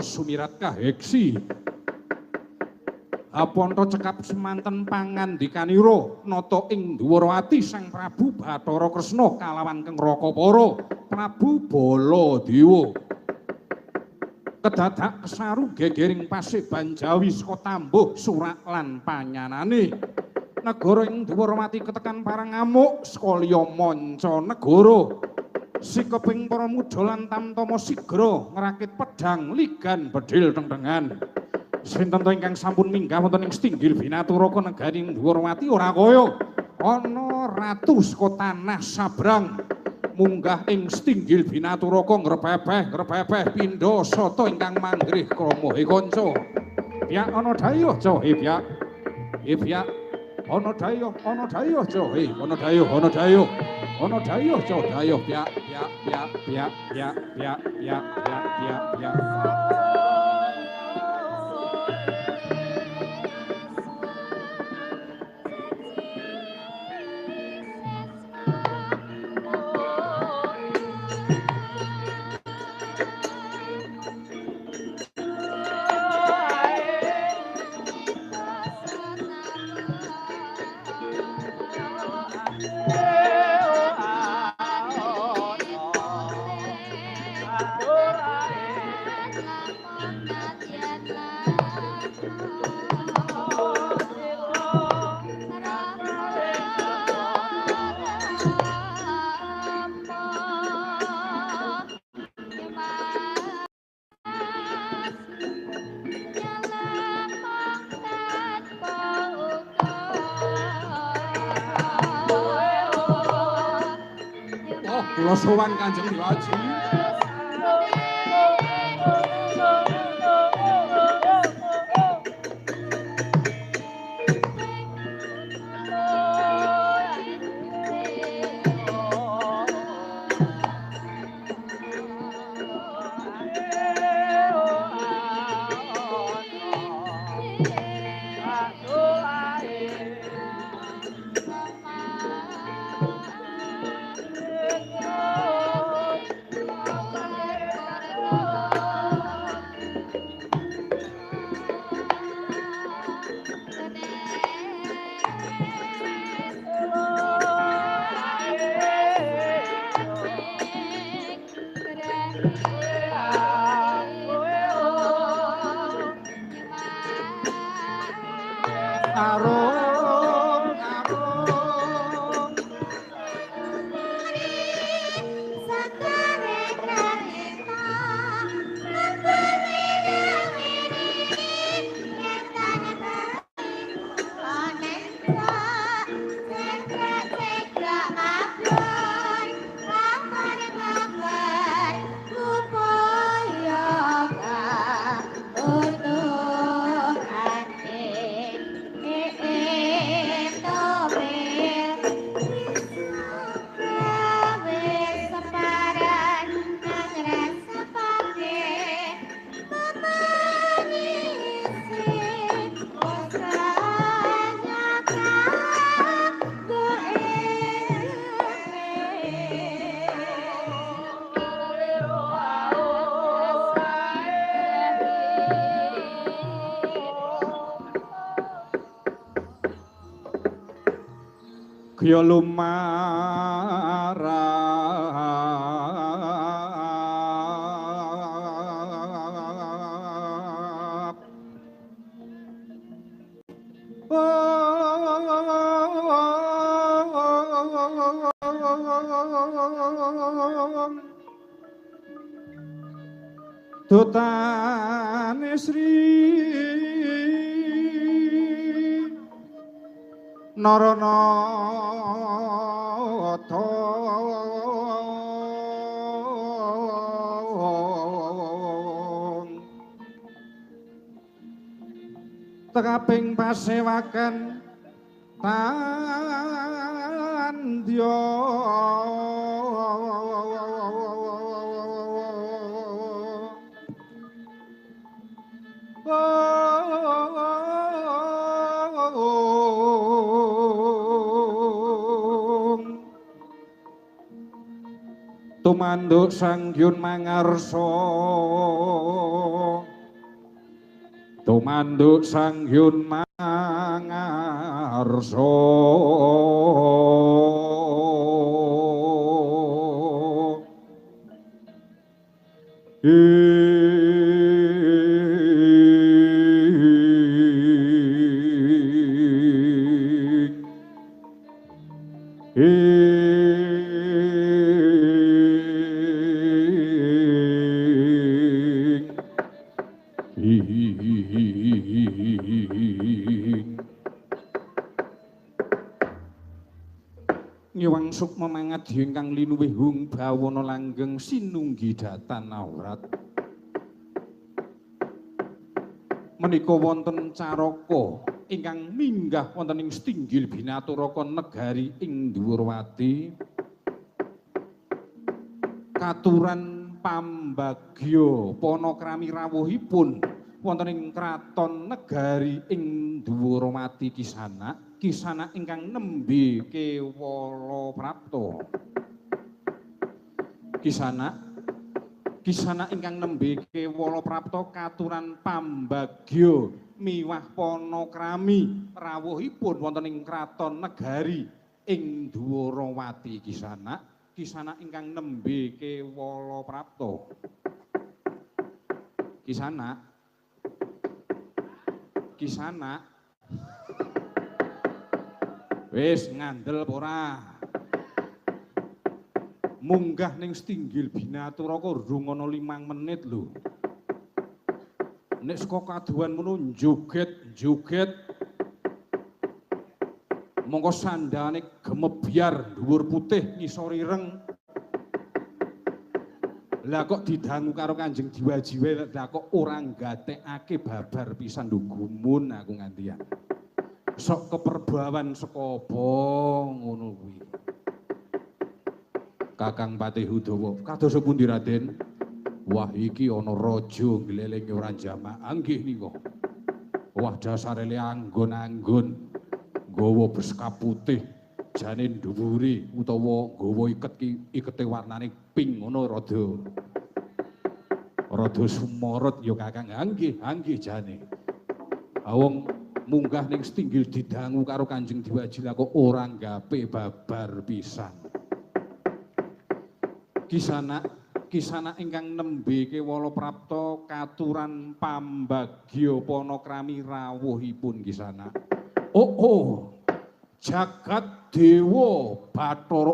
sumirat kaheksi. Aponto cekap semanten pangandikanira nata ing dhuwur ati Sang Prabu Bathara Kresna kalawan Kang Rakapara Prabu Baladewa. Kedadak kesaru gegering Paseban Jawi saka tambuh surak lan panyanane. Negara ing dhuwur mati ketekan parang ngamuk saka liya manca negara. Sikeping para muda lan tamtama sigra ngrakit pedhang ligan bedhil tengtengan. Sinten to ingkang sampun minggah wonten ing Stinggil Binaturaka negaring Dhuwurmati ora kaya ana ratu saka tanah sabrang munggah ing Stinggil Binaturaka ngrebebeh pindha sata ingkang manggrih krama kanca. Pyak ana dayuh Jahe pyak. Pyak ana dayuh Jahe, ana dayuh Jahe pyak. Kula sowan Kanjeng Diwaji. Kya lumarap Dutane Sri Naranata tekaping pasewakan tandya tumanduk Sang Hyun Mangarsa tumanduk Sang Hyun mangarsa Nyuwang sukma mangadi ingkang linuwih hung bawana langgeng sinunggi datan awrat menika wonten caraka ingkang minggah wonten ing Stinggil Binaturaka negari ing Dhuwurwati katuran pambagya panakrami rawuhipun wonten ing kraton negari ing Dhuwurwati Kisana ingkang nembe Kewala Prapta. Kisana ingkang nembe Kewala Prapta katuran pambagya miwah panakrami rawuhipun wonten ing kraton negari ing Dhuwurwati Kisana ingkang nembe Kewala Prapta. Kisana wis ngandel ora munggah ning Stinggil Binaturaka durung ana 5 menit lho nek saka kaduhan ngono joget mongko sandane gemebyar dhuwur putih ngisor ireng lah kok didangu karo Kanjeng Diwaji wae lah kok ora nggatekake babar pisan lho gumun aku ngantian sok keperbawan saka apa ngono kuwi Kakang Patih Udawa kados pundi Raden wah iki ana raja nglelingi ora jamaah nggih nika wah dasare le anggon-anggon nggawa beskap putih jane dhuwure utawa nggawa ikete warnane pink ngono rada sumorot ya Kakang nggih jane awong munggah ning Stinggil didangu karo Kanjeng Diwaji lah kok ora nggape babar pisan. Kisana ingkang nembe Kewala Prapta katuran pambagya panakrami rawuhipun Kisana. Oh. Jagat Dewa Bathara.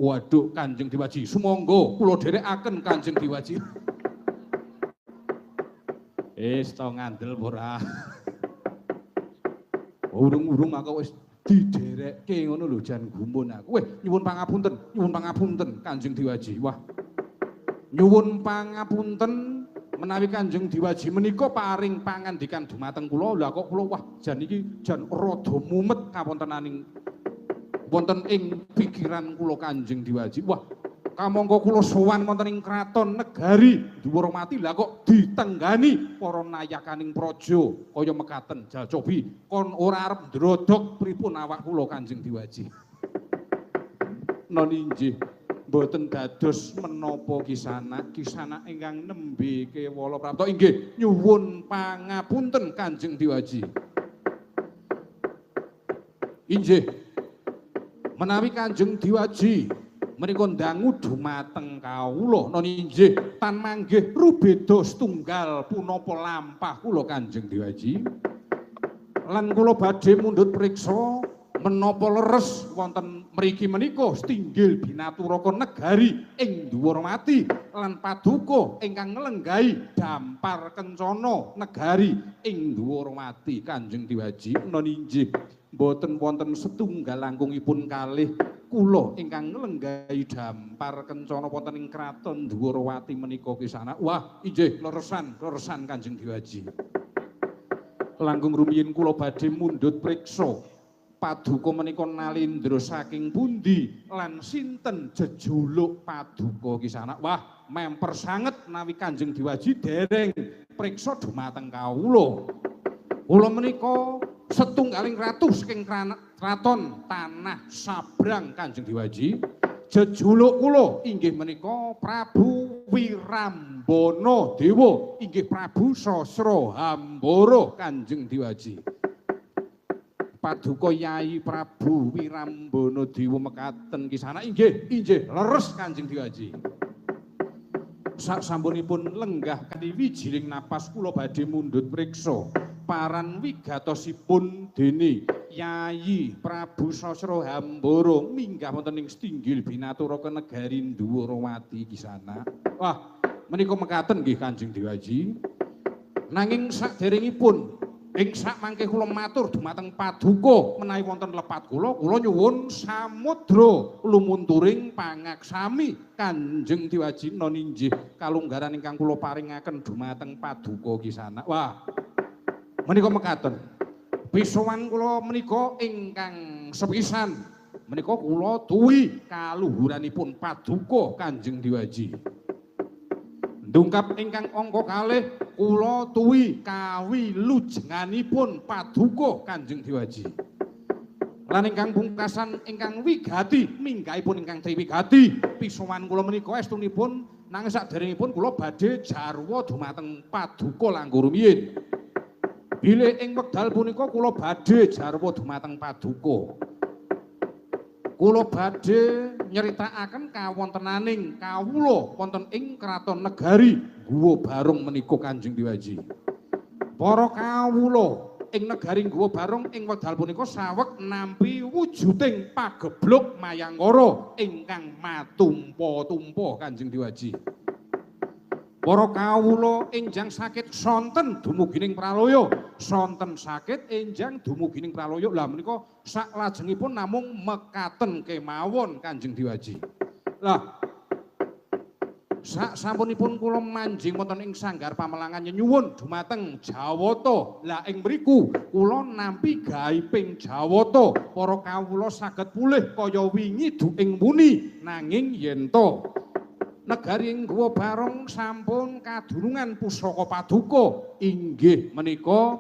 Waduh Kanjeng Diwaji, sumangga kula dherekaken Kanjeng Diwaji. Wis to ngandel ora. Urung aku wis diderekke ngono lho jan gumun aku. Weh, nyuwun pangapunten Kanjeng Diwaji. Wah. Nyuwun pangapunten menawi Kanjeng Diwaji menika paring pangandikan dumateng kula. Lah kok kula wah jan iki jan rada mumet kawontenaning wonten ing pikiran kula Kanjeng Diwaji. Wah, kamangka kula sowan wonten ing kraton negari Dhuwurmati lah kok ditenggani para nayakaning praja kaya mekaten Jalcobi kon ora arep ndrodok pripun awak kula Kanjeng Diwaji. Noni inggih mboten dados menapa Kisana ingkang nembe Kewala Prapta inggih nyuwun pangapunten Kanjeng Diwaji. Inggih menawi Kanjeng Diwaji menika ndangu dumateng kawula noni inggih tan manggih rubeda setunggal punapa lampah kula Kanjeng Diwaji lan kula badhe mundhut priksa menapa leres wonten mriki menika Stinggil Binaturaka negari ing Dhuwurmati lan paduka ingkang nglenggahi dampar kencana negari ing Dhuwurmati Kanjeng Diwaji noni inggih mboten wonten setunggal langkungipun kalih kula ingkang nglenggahi dampar kencana wonten ing kraton Dhuwurwati menika Kisana. Wah, inggih leresan Kanjeng Diwaji. Langkung rumiyin kula badhe mundhut priksa paduka menika nalindra saking pundi lan sinten jejuluk paduka Kisana. Wah, memper sanget nawi Kanjeng Diwaji dereng priksa dumateng kawula. Kula menika setunggaling ratu saking kraton Tanah Sabrang Kanjeng Diwaji. Jejuluk kula inggih menika Prabu Wirambana Dewa inggih Prabu Sasrahambara Kanjeng Diwaji. Paduka Yai Prabu Wirambana Dewa mekaten kisana inggih leres Kanjeng Diwaji. Sasampunipun lenggah kanthi wijiling napas kula badhe mundhut priksa paran wigatosipun dene Yai Prabu Sasrahambara minggah wonten ing Stinggil Binatura Kenegari Ndhuwarawati kisana. Wah, menika mekaten nggih Kanjeng Diwaji. Nanging saderengipun ing sak mangke kula matur dumateng paduka menawi wonten lepat kula nyuwun samudra lumunturing pangaksami Kanjeng Diwaji noninjih kalunggaran ingkang kula paringaken dumateng paduka kisana. Wah, menika mekaten. Pisowan kula menika ingkang sepisan menika kula tuwi kaluhuranipun paduka Kanjeng Diwaji. Ndungkap ingkang angka kalih kula tuwi kawilujenganipun paduka Kanjeng Diwaji. Lan ingkang pungkasan ingkang wigati minggahipun ingkang triwigati pisowan kula menika estunipun nanging saderengipun kula badhe jarwa dumateng paduka langkung rumiyin. Bilih ing wekdal punika kula badhe jarwa dumateng paduka. Kula badhe nyeritakaken kawontenaning kawula wonten ing kraton negari Guwa Barong menika Kanjeng Diwaji. Para kawula ing negari Guwa Barong ing wekdal punika saweg nampi wujuding pagebluk mayangkara ingkang matumpa-tumpa Kanjeng Diwaji. Para kawula enjang sakit sonten dumugining pralaya, sonten sakit enjang dumugining pralaya. Lah menika saklajengipun namung mekaten kemawon Kanjeng Diwaji. Lah sasampunipun kula manjing wonten ing sanggar pamelangan nyuwun dumateng Jawata. Lah ing mriku kula nampi gaiping Jawata para kawula saged pulih kaya wingi duking muni nanging yen to negari Guwa Barong sampun kadurungan pusaka paduka inggih menika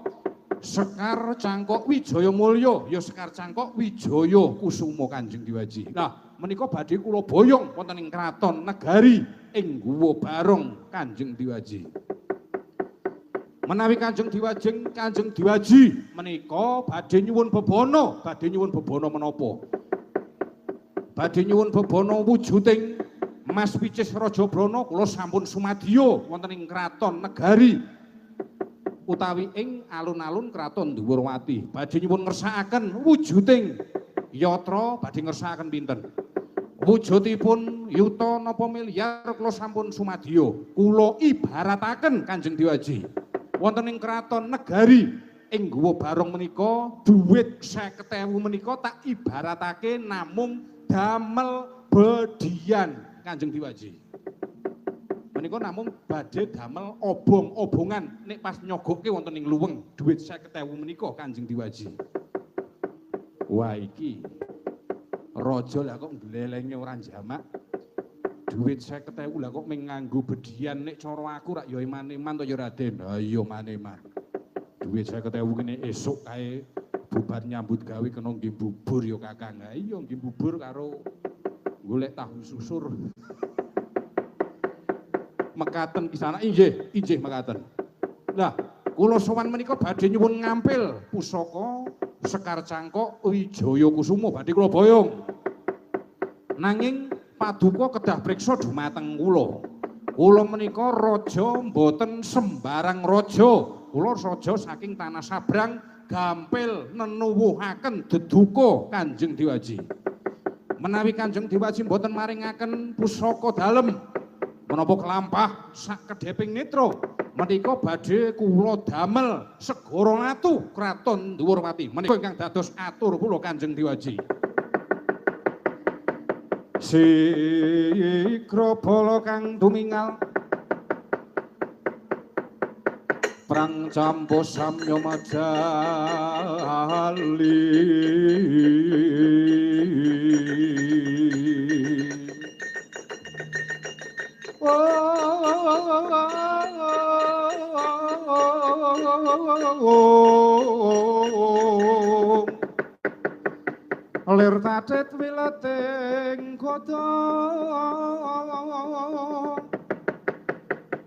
Sekar Cangkok Wijaya Mulya ya Sekar Cangkok Wijaya Kusuma Kanjeng Diwaji. Nah menika badhe kula boyong wonten ing kraton negari ing Guwa Barong Kanjeng Diwaji. Menawi Kanjeng Diwaji menika badhe nyuwun bebana, menapa? Badhe nyuwun bebana wujuding Mas Wicis Raja Brana kula sampun sumadya wonten ing kraton negari utawi ing alun-alun kraton Ndhuwarawati. Badhe nyuwun ngersakaken wujuding yatra, badhe ngersakaken pinten? Wujudipun yuta napa milyar kula sampun sumadya. Kula ibarataken Kanjeng Diwaji wonten ing kraton negari ing Guwa Barong menika dhuwit 50.000 menika tak ibaratake namung damel bedian Kanjeng Diwaji. Menika namung badhe damel obong-obongan nek pas nyogokke wonten ing luweng dhuwit 50.000 menika Kanjeng Diwaji. Wah iki raja lah kok ndlelenge ora jamak. Dhuwit 50.000 lah kok mung nganggo bedian nek cara aku rak ya iman-iman to ya Raden. Ha iya maneman. Dhuwit 50.000 kene esuk kae bubar nyambut gawe kena nggih bubur ya Kakang. Ha iya nggih bubur karo golek tahu susur. Mekaten kisana inggih mekaten. Lah, kula sowan menika badhe nyuwun ngampil pusaka Sekar Cangkok Wijaya Kusuma badhe kula boyong. Nanging paduka kedah priksa dumateng kula. Kula menika raja mboten sembarang raja. Kula raja saking tanah sabrang gampil nenuwuhaken deduka Kanjeng Diwaji. Menawi Kanjeng Diwaji mboten maringaken pusaka dalem menapa kelampah sak kedheping netra menika badhe kula damel segara ngatu kraton Ndhuwarawati menika ingkang dados atur kula Kanjeng Diwaji. Sikra bala kang dumingal prang campo samya majali lir tatet wileting godhong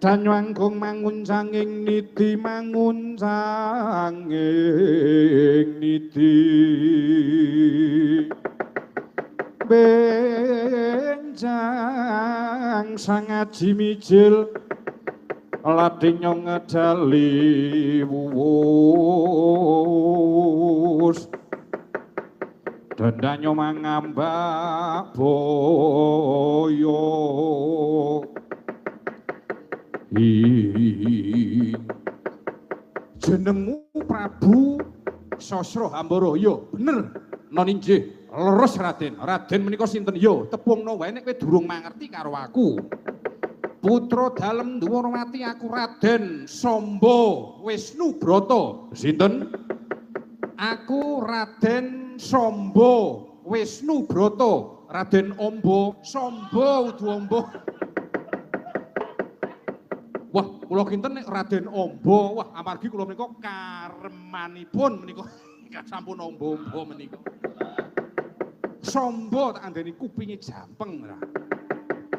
Danyanggung manguncanging niti manguncanging niti benjang sangaji mijil ladenya ngedali wuwus dandanyo mangambak boyo jenengmu Prabu Sosro Hambara ya bener noninjih leres Raden menika sinten ya tepungno wae nek kowe durung mangerti karo aku putra dalem Dwarawati aku Raden Samba Wisnu Brata sinten aku Raden Samba Wisnu Brata Raden Amba Samba udu Amba. Wah, kula kinten nek Raden Amba, wah amargi kula menika karemanipun menika sampun amba-amba menika. Samba tak andeni kupinge jampeng ra.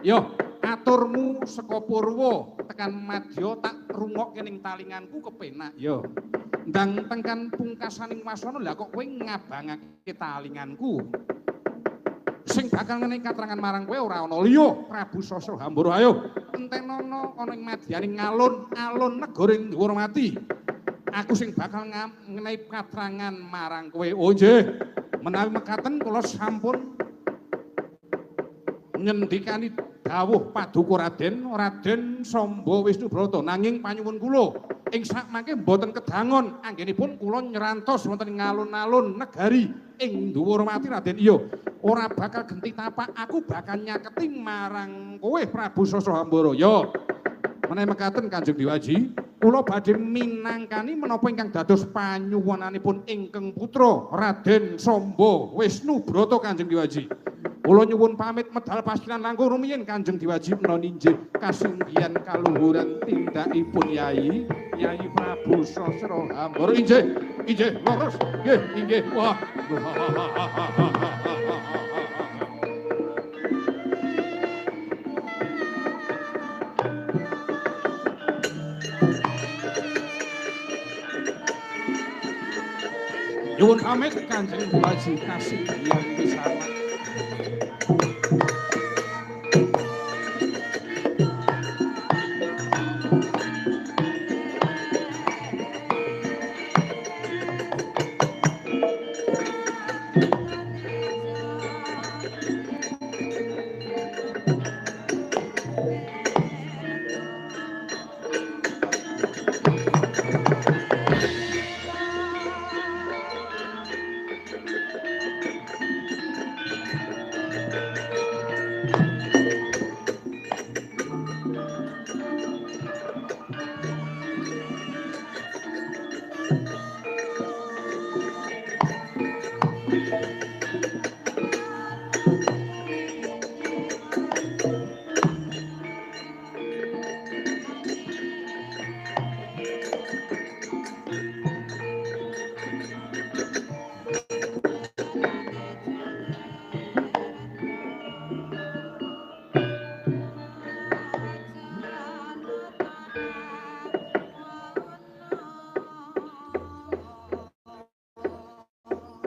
Yo, aturmu saka Purwa tekan Madya tak rungokke ning talinganku kepenak yo. Ndang tengkan pungkasaning wasana lha kok kowe ngabangake talinganku. Sing bakal ngenehi katrangan marang kowe ora ana liya Prabu Sosro Hambara ayo entenono ana ing madyaning alun negaring Dwarawati aku sing bakal ngenehi katrangan marang kowe oh nggih menawi mekaten kula sampun nyendikani dawuh paduka Raden Samba Wisnu Brata nanging panyuwun kula ing sakmangke mboten kedangon anggenipun kula nyrantos wonten ing alun-alun negari ing Dwarawati Raden iya ora bakal genti tapak aku bakal nyaketi marang kowe Prabu Sosro Hambara ya menawi mekaten Kanjeng Diwaji kula badhe minangkani menapa ingkang dados panyuwunanipun ingkang putra Raden Samba Wisnu Brata Kanjeng Diwaji kula nyuwun pamit medal pasinan langkung rumiyin Kanjeng Diwaji menawi ninggih kasinggihan kaluhuran tindakipun Yai Prabu Sosro Hambara inggih leres inggih wah nyuwun pamit Kanjeng Diwaji kasinggihan pisanan.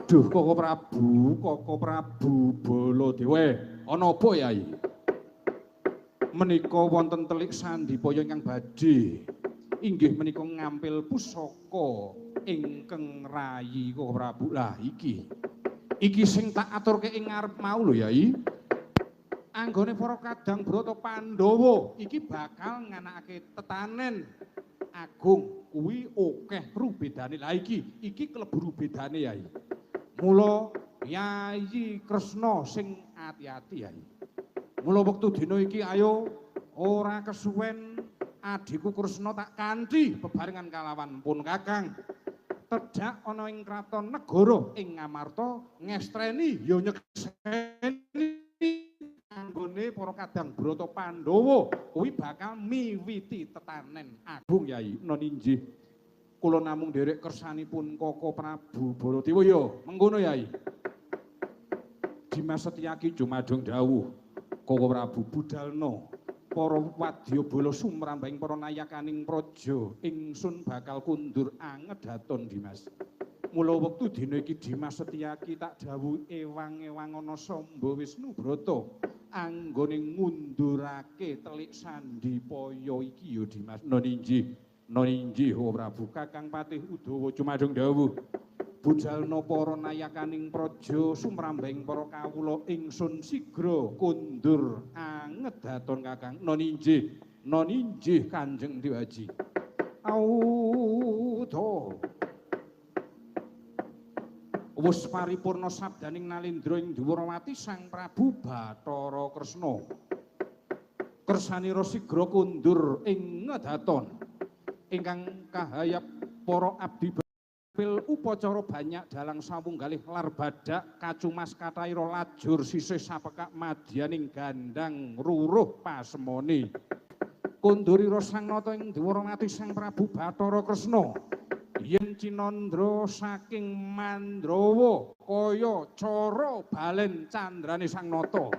Duh Koko Prabu Baladewa ana apa Yai? Menika wonten telik sandipaya ingkang badhe inggih menika ngampil pusaka ingkang rayi Koko Prabu. Lah iki sing tak aturke ing ngarep mau lho Yai. Anggone para kadang Brata Pandhawa iki bakal nganakake tetanen agung kuwi akeh rubedane. Lah iki klebu rubedane Yai. Mula Yayi Kresna sing ati-ati Yai. Mula wektu dina iki ayo ora kesuwen adhiku Kresna tak kanthi bebarengan kalawan pun Kakang tedhak ana ing kraton negara ing Ngamarta ngestreni ya nyekseni anggone para kadang Brata Pandhawa kuwi bakal miwiti tetanen agung Yai. Menawi kula namung derek kersanipun Koko Prabu Baladewa ya mengkono Yai. Dimas Setyaki jumadung dawuh Koko Prabu budalna para wadyabala sumrambahing para nayakaning praja ingsun bakal kundur angedhaton Dimas. Mula wektu dina iki Dimas Setyaki tak dawuhi ewang-ewang ana Samba Wisnu Brata anggone ngundurake telik sandipaya iki ya Dimas. Noninjih O Prabu Kakang Patih Udawa cumajeng dawuh bujalna para nayakaning praja sumrambahing para kawula ingsun sigra kundur angedhaton Kakang. Noninjih Kanjeng Dewaji. Auda wis paripurna sabdaning Nalendra ing Dwarawati Sang Prabu Bathara Kresna kersanira sigra kundur ing ngedhaton ingkang kahayap para abdi pil upacara banyak dalang sawunggalih lar badak kacumas kataira lajur sisih sapekak madyaning gandang ruruh pasemone kundurira sang nata ing Dwarawati Sang Prabu Bathara Kresna yen Cinandra saking Mandrawa kaya cara balen candrane sang nata.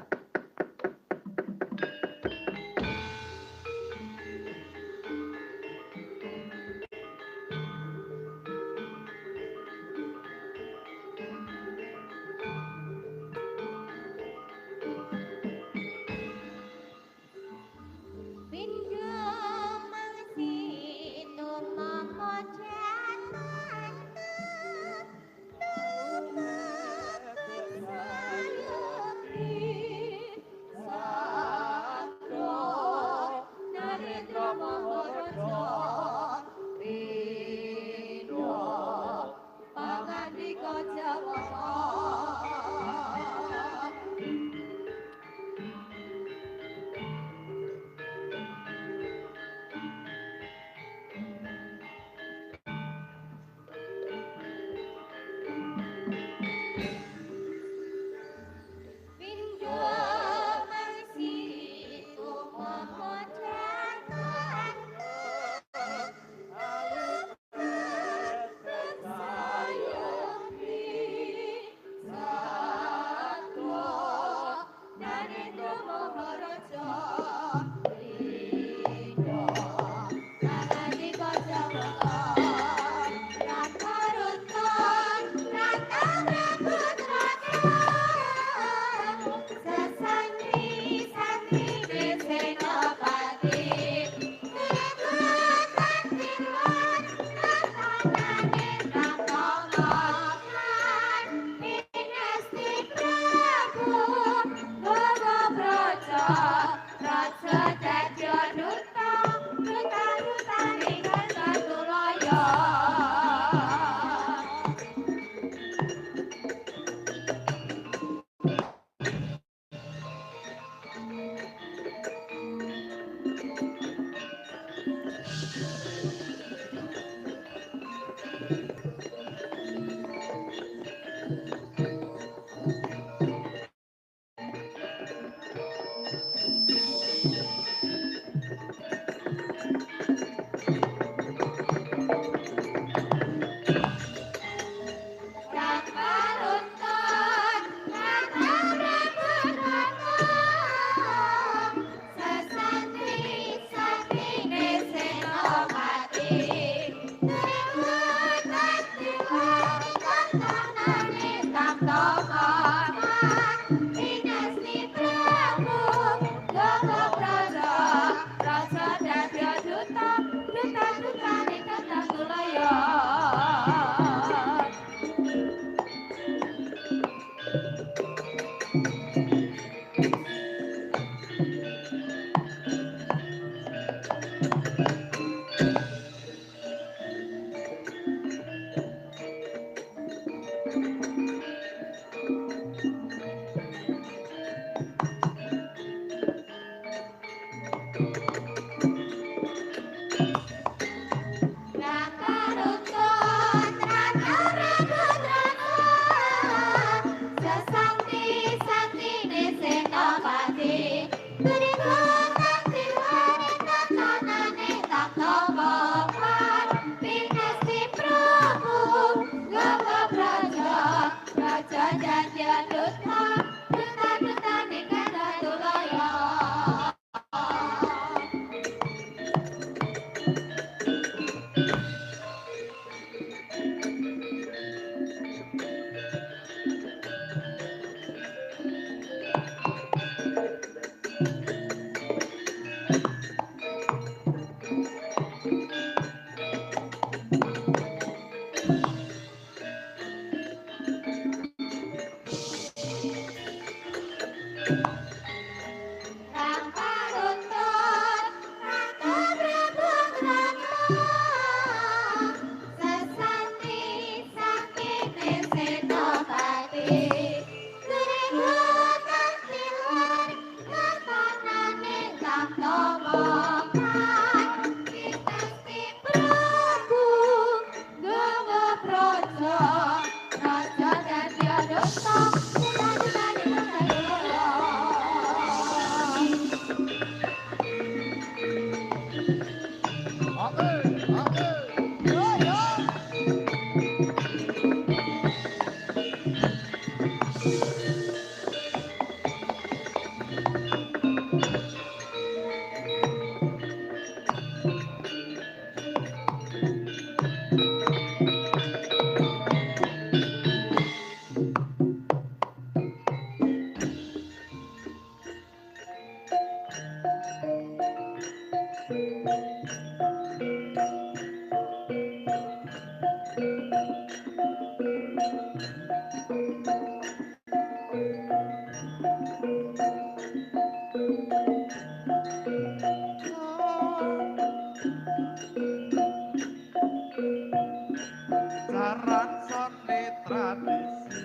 jaran seni tradisi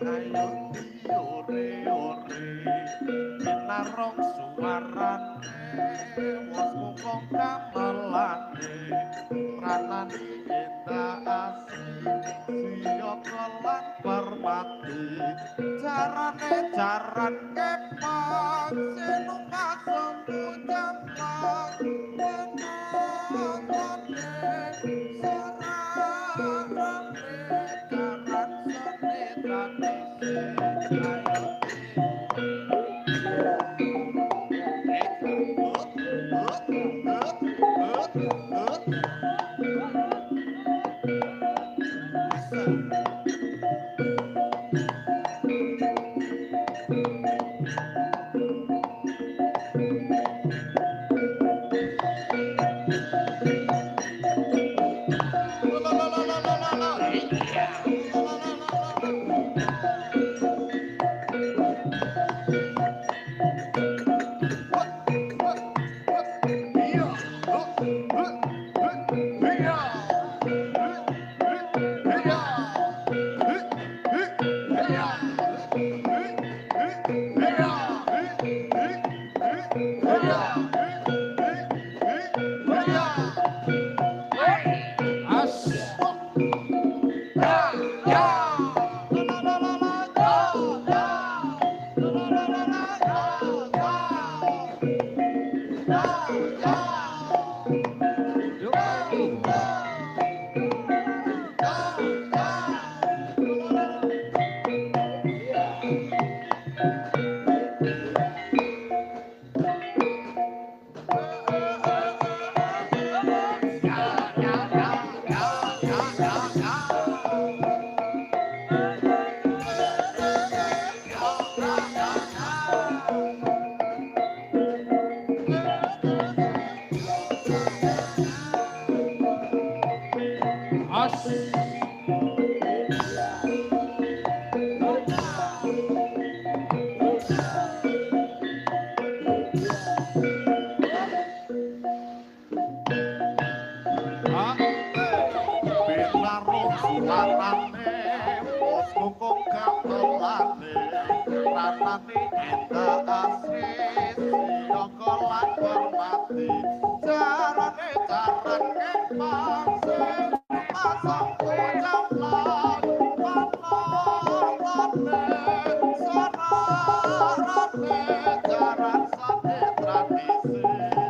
ayo diore-ore binarong suarane wos mukong kamelane ranani endah asih siya kelan permati jarane jaran kepang sinumpak sembu jamblang menonone serarane jaran seni tradisi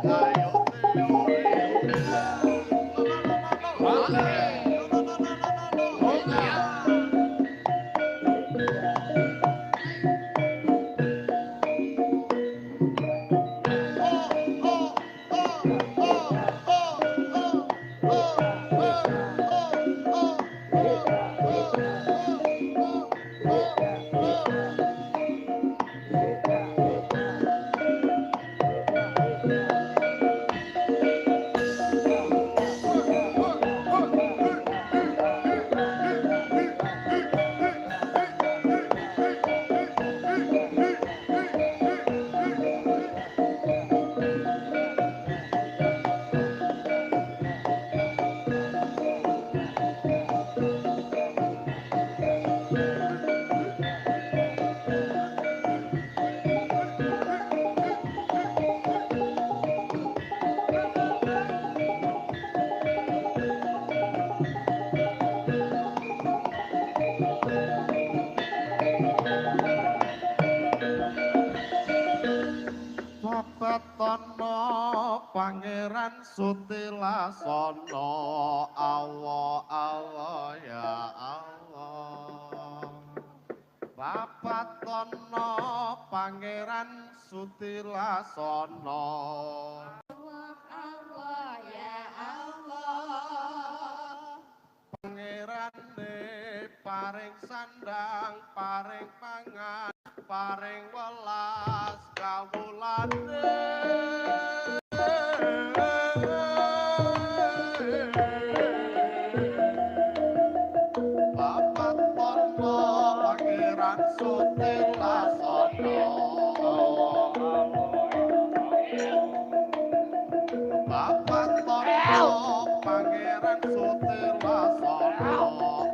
ayo Pangeran Sutilasana Allah ya Allah Bapatono Pangeran Sutilasana Allah ya Allah Pangeran paring sandang paring pangan paring welas kawulane Pangeran Sutilasana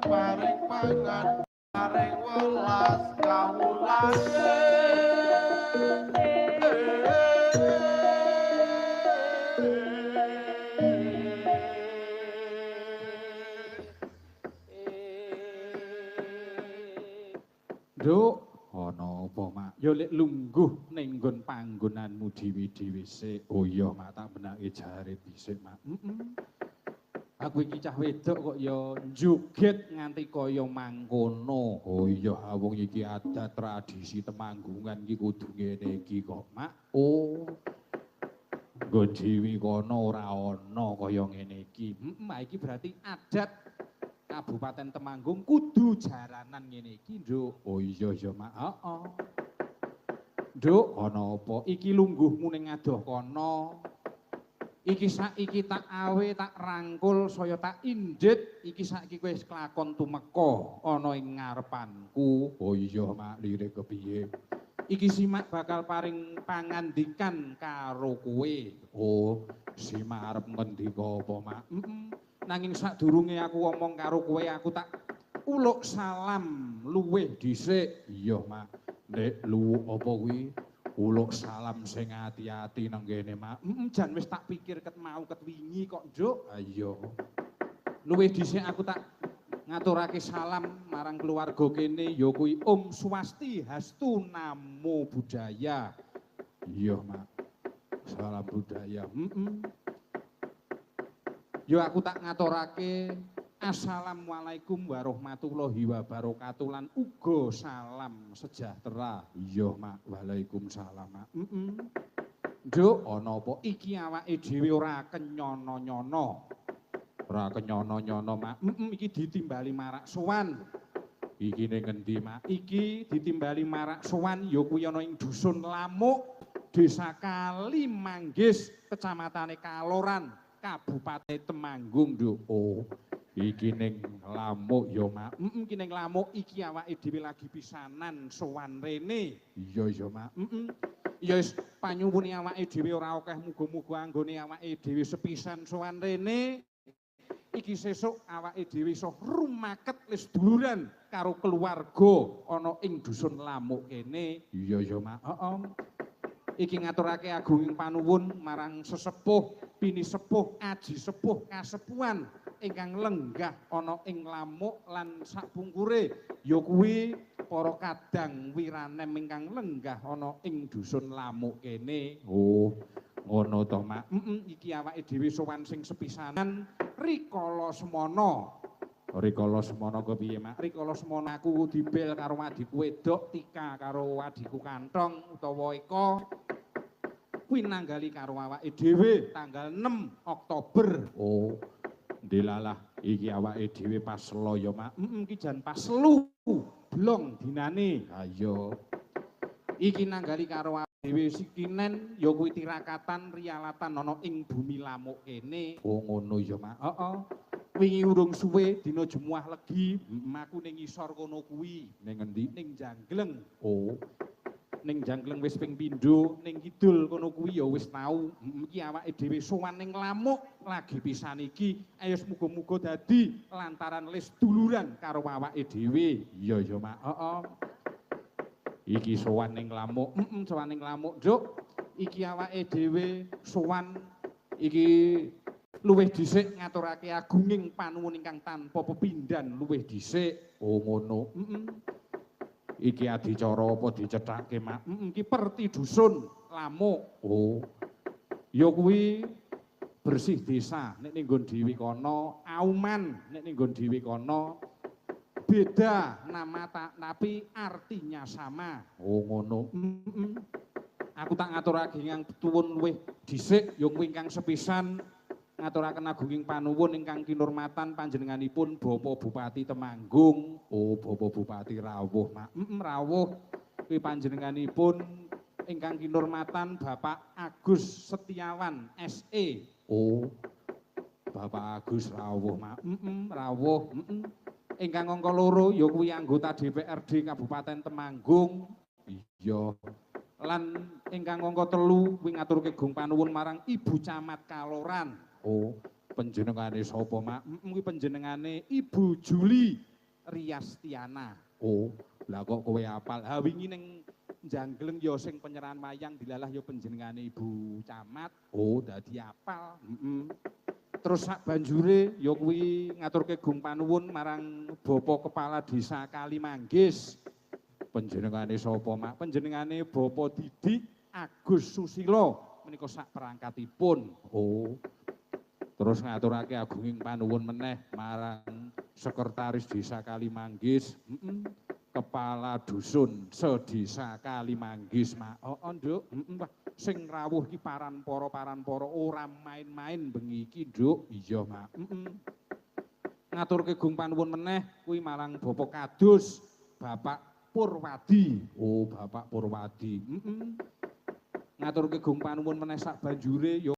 paring pangan paring welas Nduk, ana apa, Mak? Ya lek lungguh ning nggon panggonanmu dhewe-dhewe sik. Oh iya, Mak, tak benake jare dhisik, Mak. Aku iki cah wedok kok ya njoget nganti kaya mangkono. Oh iya, wong iki adat tradisi Temanggungan iki kudu ngene iki kok, Mak. Oh. Nggo dhewe kono ora ana kaya ngene iki. Iki berarti adat Kabupaten Temanggung kudu jaranan ngene iki, Nduk. Oh iya ya, Mak. Heeh. Nduk, ana apa? Iki lungguhmu ning adoh kono. Iki saiki tak awe, tak rangkul, saya tak indit, iki saiki kowe wis kelakon tumeka ana ing ngarepanku. Oh iya, Mak, lirik kepiye? Iki Simak bakal paring pangandikan karo kowe. Oh, Simak arep ngendika apa, Mak? Nanging sadurunge aku ngomong karo kowe, aku tak uluk salam luwih dhisik. Iya, Mak. Nek luwuk apa kuwi? Uluk salam sing ati-ati nang kene, Mak. Jan wis tak pikir ket mau ket wingi kok, Nduk. Ha iya. Luwih dhisik aku tak ngaturake salam marang keluarga kene ya kuwi Om Swastihastu Namo Buddhaya. Iya, Mak. Salam budaya. Ya aku tak ngaturake Assalamualaikum warahmatullahi wabarakatuh lan uga salam sejahtera. Iya, Mak. Waalaikumsalam, Mak. Nduk, ana apa? Iki awake dhewe ora kenyono-nyono. Ora kenyono-nyono, Mak. Iki ditimbali marak sowan. Iki ning ngendi, Mak? Iki ditimbali marak sowan ya kuwi ana ing Dusun Lamuk, Desa Kalimanggis, Kecamatane Kaloran, Kabupaten Temanggung, Nduk. Oh. Iki ning Lamuk ya, Mak. Iki ning Lamuk iki awake dhewe lagi pisanan sowan rene. Iya ya, Mak. Ya wis panyuwune awake dhewe ora akeh muga-muga anggone awake dhewe sepisan sowan rene. Iki sesuk awake dhewe iso rumaket lis duluran karo keluarga ana ing Dusun Lamuk kene. Iya ya, Mak. Heeh. Iki ngaturake agunging panuwun marang sesepuh, pinisepuh, aji sepuh, kasepuhan ingkang lenggah ana ing Lamuk lan sakpungkure ya kuwi para kadang wiranem ingkang lenggah ana ing Dusun Lamuk kene. Oh, ngono to, Mak. Iki awake dhewe sowan sing sepisanan rikala semana. Rikala semana kepiye, Mak? Rikala semana aku dibel karo adikku wedok Tika karo adikku Kantong utawa Eka. Kuwi nanggali karo awake dhewe tanggal 6 Oktober. Oh. Delalah iki awake dhewe pas lo ya, Mak. Iki jan pas lu blong dinane. Ha iya. Iki nanggali karo awake dhewe sikinen ya kuwi tirakatan rialatan ana ing bumi Lamuk kene. Oh ngono ya, Mak. Heeh. Wingi urung suwe dina Jemuah Legi, aku ning ngisor kono kuwi. Ning endi? Ning Jangleng. Oh. Ning Jangleng wis ping pindho, ning kidul kono kuwi ya wis tau. Iki awake dhewe sowan ning Lamuk lagi pisan iki. Ayo muga-muga dadi lantaran lis duluran karo awake dhewe. Iya ya, Mak. Heeh. Iki sowan ning Lamuk. Sowan ning Lamuk, Nduk. Iki awake dhewe sowan iki luwih dhisik ngaturake agunging panuwun ingkang tanpa pepindhan luwih dhisik. Oh ngono. Iki adicara apa dicethake, Mak? Iki perti dusun Lamuk. Oh. Ya kuwi bersih desa nek ning nggon dhewe kono, auman nek ning nggon dhewe kono. Beda nama tapi artinya sama. Oh ngono. Aku tak ngaturake ingkang tuwun luwih dhisik ya kuwi ingkang sepisan ngaturaken agunging panuwun ingkang kinurmatan panjenenganipun Bapak Bupati Temanggung. Oh, Bapak Bupati rawuh, Mak. Rawuh kuwi panjenenganipun ingkang kinurmatan Bapak Agus Setiawan SE. Oh. Bapak Agus rawuh, Mak. Rawuh. Ingkang angka 2 ya kuwi anggota DPRD Kabupaten Temanggung. Iya. Lan ingkang angka 3 kuwi ngaturke gung panuwun marang Ibu Camat Kaloran. Oh, Panjenengane sapa, Mak? Kuwi panjenengane Ibu Juli Riastiana. Oh, lah kok kowe apal? Ha wingi ning Jangleng ya sing penyerahan wayang dilalah ya panjenengane Ibu Camat. Oh, dadi apal. Terus sak banjure ya kuwi ngaturke gung panuwun marang Bapak Kepala Desa Kalimanggis. Panjenengane sapa, Mak? Panjenengane Bapak Didik Agus Susilo menika sak perangkatipun. Oh. Terus ngaturake agunging panuwun meneh marang Sekretaris Desa Kalimanggis, Kepala Dusun Sedesa Kalimanggis, Mak. Oh, Nduk, Wah, sing rawuh iki paran para ora main-main bengi iki, Nduk. Iya, Mak. Ngaturke gung panuwun meneh kuwi marang Bapak Kadus, Bapak Purwadi. Oh, Bapak Purwadi. Ngaturke gung panuwun meneh sak banjure ya